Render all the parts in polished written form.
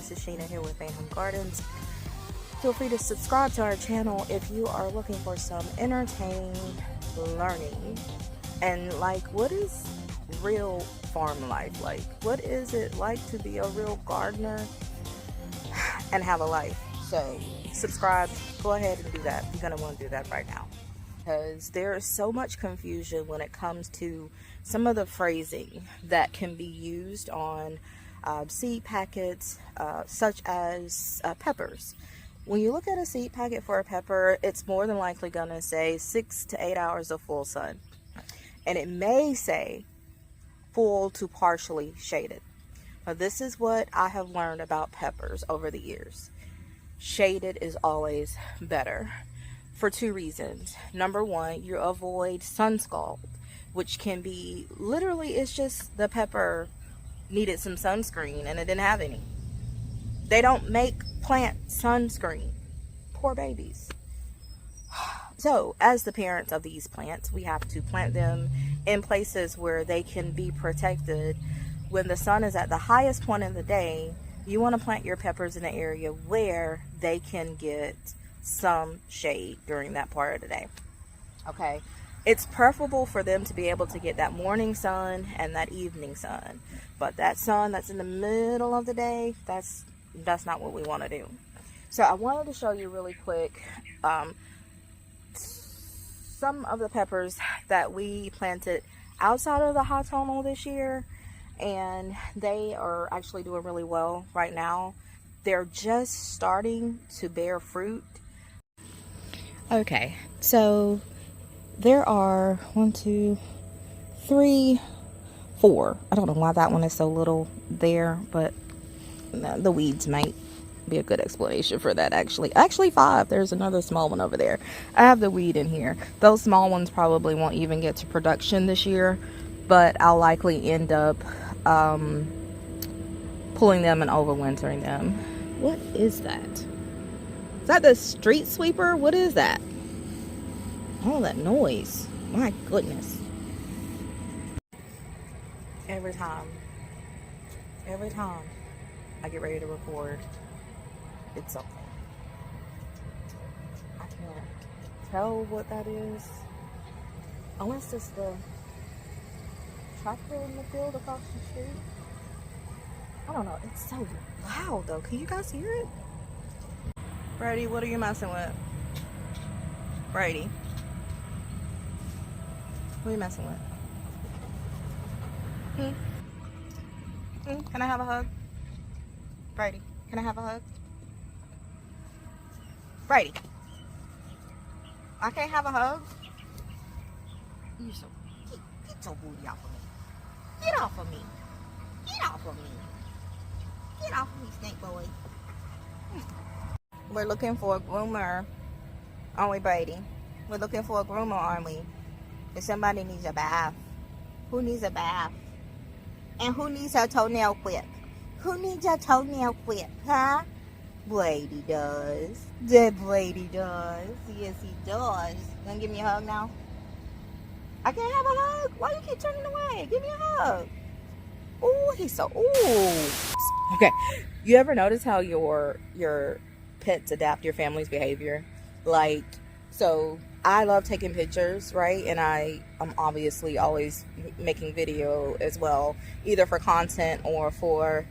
This is Sheena here with Olle Gardens. Feel free to subscribe to our channel if you are looking for some entertaining learning and like what is real farm life like. What is it like to be a real gardener and have a life? So subscribe, go ahead and do that. You're gonna want to do that right now, because there is so much confusion when it comes to some of the phrasing that can be used on seed packets, such as peppers. When you look at a seed packet for a pepper, it's more than likely going to say 6 to 8 hours of full sun. And it may say full to partially shaded. But this is what I have learned about peppers over the years. Shaded is always better for two reasons. Number one, you avoid sun scald, which can be literally, it's just the pepper needed some sunscreen and it didn't have any. They don't make plant sunscreen. Poor babies. So as the parents of these plants, we have to plant them in places where they can be protected. When the sun is at the highest point in the day, you want to plant your peppers in an area where they can get some shade during that part of the day. Okay, it's preferable for them to be able to get that morning sun and that evening sun, but that sun that's in the middle of the day, that's not what we want to do. So I wanted to show you really quick some of the peppers that we planted outside of the high tunnel this year, and they are actually doing really well right now. They're just starting to bear fruit. Okay, so there are 1, 2, 3, 4. I don't know why that one is so little there, but the weeds might be a good explanation for that. Actually 5. There's another small one over there. I have the weed in here. Those small ones probably won't even get to production this year, but I'll likely end up pulling them and overwintering them. What is that? Is that the street sweeper? What is that? All that noise. My goodness. Every time I get ready to record, it's something. I can't tell what that is. Unless it's the tractor in the field across the street. I don't know. It's so loud though. Can you guys hear it? Brady, what are you messing with? Brady. What are you messing with? Can I have a hug? Brady, can I have a hug? Brady. I can't have a hug? You're so... Get your booty off of me. Get off of me. Get off of me. Get off of me, snake boy. We're looking for a groomer, aren't we, Brady? We're looking for a groomer, aren't we? If somebody needs a bath. Who needs a bath? And who needs her toenail clip? Who needs her toenail clip, huh? Brady does. That Brady does. Yes, he does. You gonna give me a hug now? I can't have a hug. Why you keep turning away? Give me a hug. Ooh, he's so... Ooh. Okay. You ever notice how your pets adapt your family's behavior? Like, so... I love taking pictures, right? And I'm obviously always making video as well, either for content or for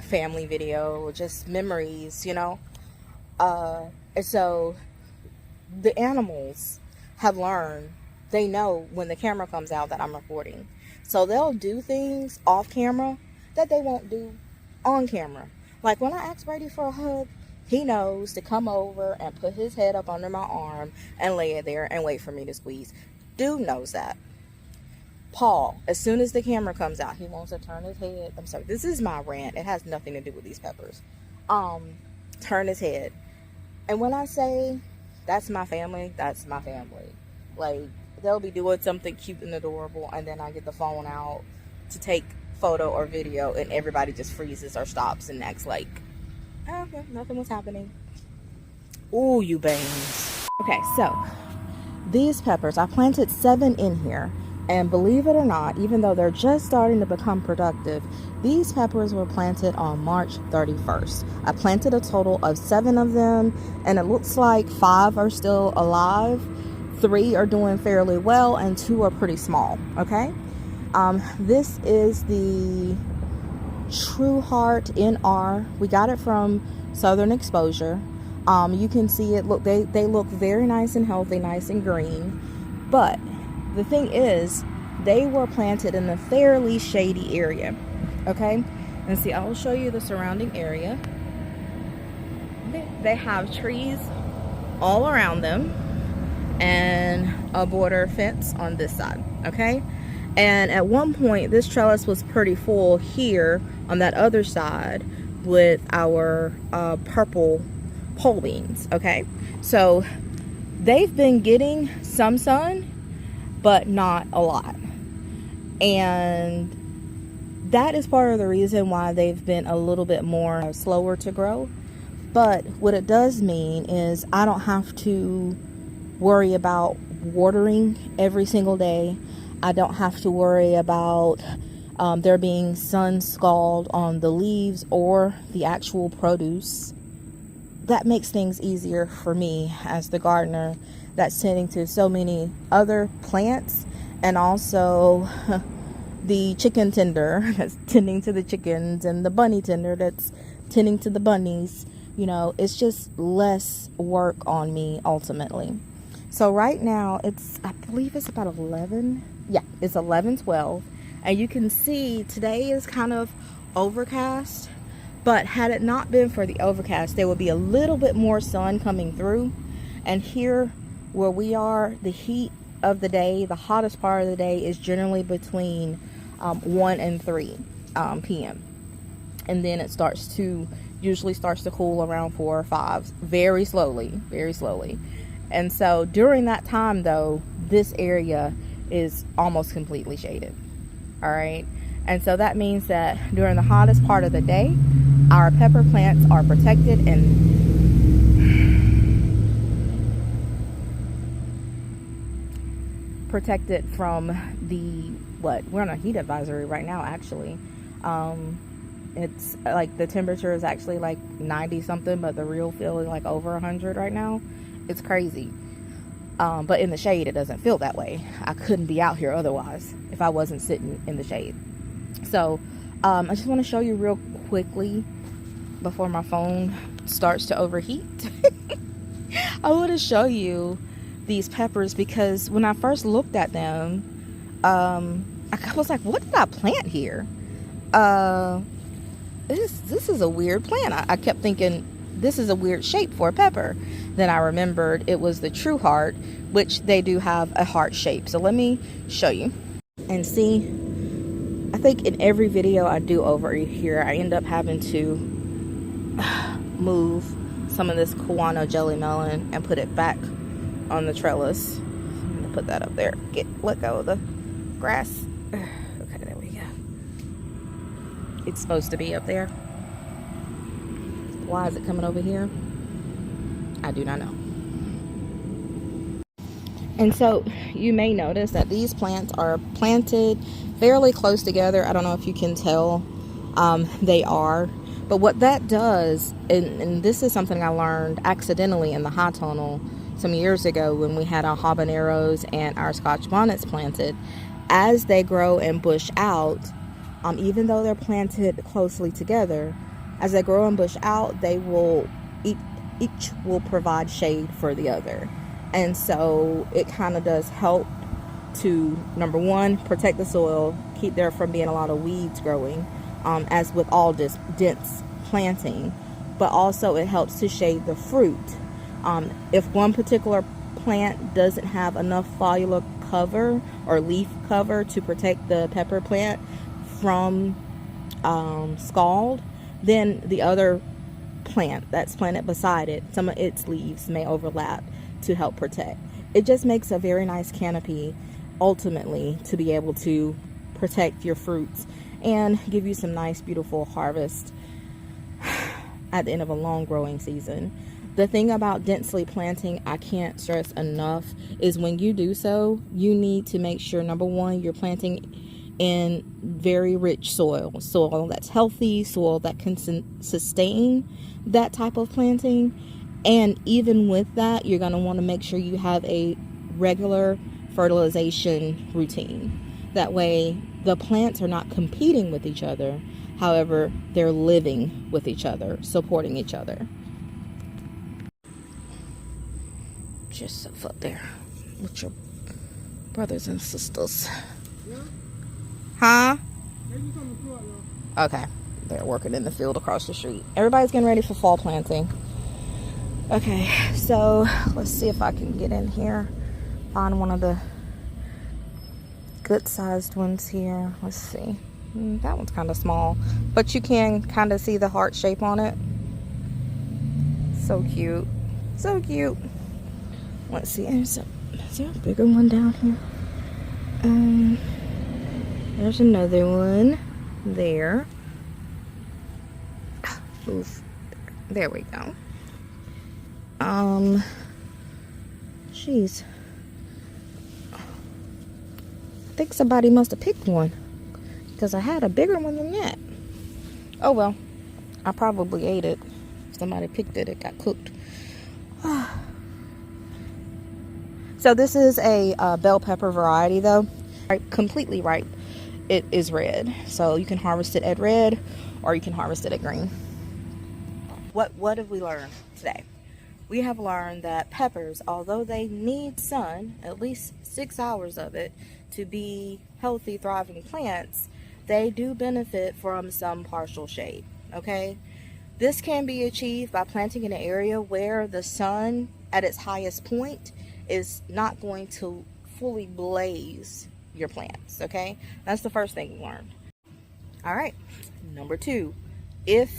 family video, or just memories, you know? And so the animals have learned, they know when the camera comes out that I'm recording. So they'll do things off camera that they won't do on camera. Like when I ask Brady for a hug, he knows to come over and put his head up under my arm and lay it there and wait for me to squeeze. Dude knows that. Paul, as soon as the camera comes out, he wants to turn his head. I'm sorry, this is my rant. It has nothing to do with these peppers. Turn his head. And when I say that's my family, that's my family. Like, they'll be doing something cute and adorable, and then I get the phone out to take photo or video, and everybody just freezes or stops and acts like, okay, nothing was happening. Ooh, you bangs. Okay, so these peppers, I planted 7 in here. And believe it or not, even though they're just starting to become productive, these peppers were planted on March 31st. I planted a total of 7 of them, and it looks like 5 are still alive, 3 are doing fairly well, and 2 are pretty small. Okay, this is the True Heart NR. We got it from Southern Exposure. You can see it. Look, they look very nice and healthy, nice and green. But the thing is, they were planted in a fairly shady area. Okay, and see, I'll show you the surrounding area. They have trees all around them and a border fence on this side. Okay, and at one point this trellis was pretty full here on that other side with our purple pole beans. Okay, so they've been getting some sun, but not a lot, and that is part of the reason why they've been a little bit more slower to grow. But what it does mean is I don't have to worry about watering every single day. I don't have to worry about there being sun scald on the leaves or the actual produce. That makes things easier for me as the gardener that's tending to so many other plants, and also the chicken tender that's tending to the chickens, and the bunny tender that's tending to the bunnies. You know, it's just less work on me ultimately. So right now it's, I believe it's about 11. Yeah, it's 11:12, and you can see today is kind of overcast. But had it not been for the overcast, there would be a little bit more sun coming through. And here where we are, the heat of the day, the hottest part of the day is generally between 1 and 3 p.m. And then it usually starts to cool around 4 or 5, very slowly, very slowly. And so during that time though, this area is almost completely shaded. All right. And so that means that during the hottest part of the day, our pepper plants are protected and protected from the, we're on a heat advisory right now actually. It's like the temperature is actually like 90 something, but the real feel is like over 100 right now. It's crazy. But in the shade, it doesn't feel that way. I couldn't be out here otherwise if I wasn't sitting in the shade. So I just want to show you real quickly before my phone starts to overheat. I want to show you these peppers because when I first looked at them, I was like, what did I plant here? This is a weird plant. I kept thinking this is a weird shape for a pepper. Then I remembered it was the True Heart, which they do have a heart shape. So let me show you and see. I think in every video I do over here, I end up having to move some of this Kawano jelly melon and put it back on the trellis. I'm gonna put that up there. Let go of the grass. Okay, there we go. It's supposed to be up there. Why is it coming over here? I do not know. And so you may notice that these plants are planted fairly close together. I don't know if you can tell. They are. But what that does, and this is something I learned accidentally in the high tunnel some years ago when we had our habaneros and our scotch bonnets planted, as they grow and bush out, even though they're planted closely together, as they grow and bush out, they will each will provide shade for the other. And so it kind of does help to, number one, protect the soil, keep there from being a lot of weeds growing, as with all this dense planting, but also it helps to shade the fruit. If one particular plant doesn't have enough foliar cover or leaf cover to protect the pepper plant from scald, then the other plant that's planted beside it, some of its leaves may overlap to help protect. It just makes a very nice canopy ultimately to be able to protect your fruits and give you some nice beautiful harvest at the end of a long growing season. The thing about densely planting, I can't stress enough, is when you do so, you need to make sure, number one, you're planting in very rich soil that's healthy, soil that can sustain that type of planting. And even with that, you're going to want to make sure you have a regular fertilization routine. That way the plants are not competing with each other. However, they're living with each other, supporting each other. Just stuff up there with your brothers and sisters. Huh? Okay. They're working in the field across the street. Everybody's getting ready for fall planting. Okay, so let's see if I can get in here. Find one of the good sized ones here. Let's see. That one's kind of small, but you can kind of see the heart shape on it. So cute. So cute. Let's see. Is there a bigger one down here? There's another one there. Oof. There we go. Jeez. I think somebody must have picked one, because I had a bigger one than that. Oh well, I probably ate it. Somebody picked it, it got cooked. So this is a bell pepper variety though. Completely ripe. It is red. So you can harvest it at red or you can harvest it at green. What have we learned today? We have learned that peppers, although they need sun, at least 6 hours of it, to be healthy, thriving plants, they do benefit from some partial shade, okay? This can be achieved by planting in an area where the sun at its highest point is not going to fully blaze your plants, okay? That's the first thing we learned. All right, number 2, if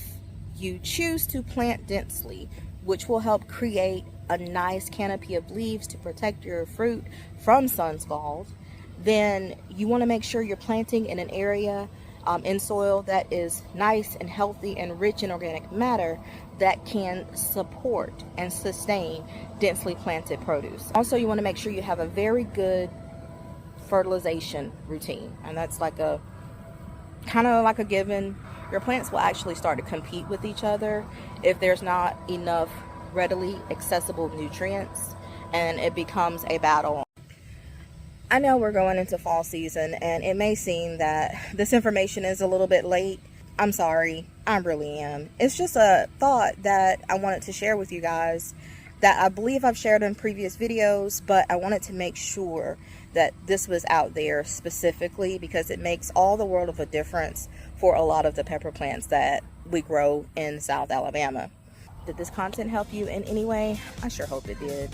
you choose to plant densely, which will help create a nice canopy of leaves to protect your fruit from sun scald, then you want to make sure you're planting in an area in soil that is nice and healthy and rich in organic matter that can support and sustain densely planted produce. Also, you want to make sure you have a very good fertilization routine, and that's like a kind of like a given. Your plants will actually start to compete with each other if there's not enough readily accessible nutrients, and it becomes a battle. I know we're going into fall season, and it may seem that this information is a little bit late. I'm sorry, I really am. It's just a thought that I wanted to share with you guys that I believe I've shared in previous videos, but I wanted to make sure that this was out there specifically because it makes all the world of a difference for a lot of the pepper plants that we grow in South Alabama. Did this content help you in any way? I sure hope it did.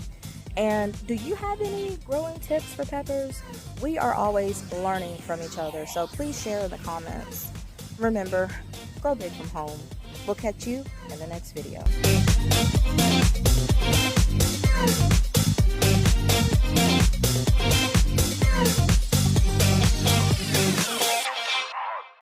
And do you have any growing tips for peppers? We are always learning from each other, so please share in the comments. Remember, grow big from home. We'll catch you in the next video.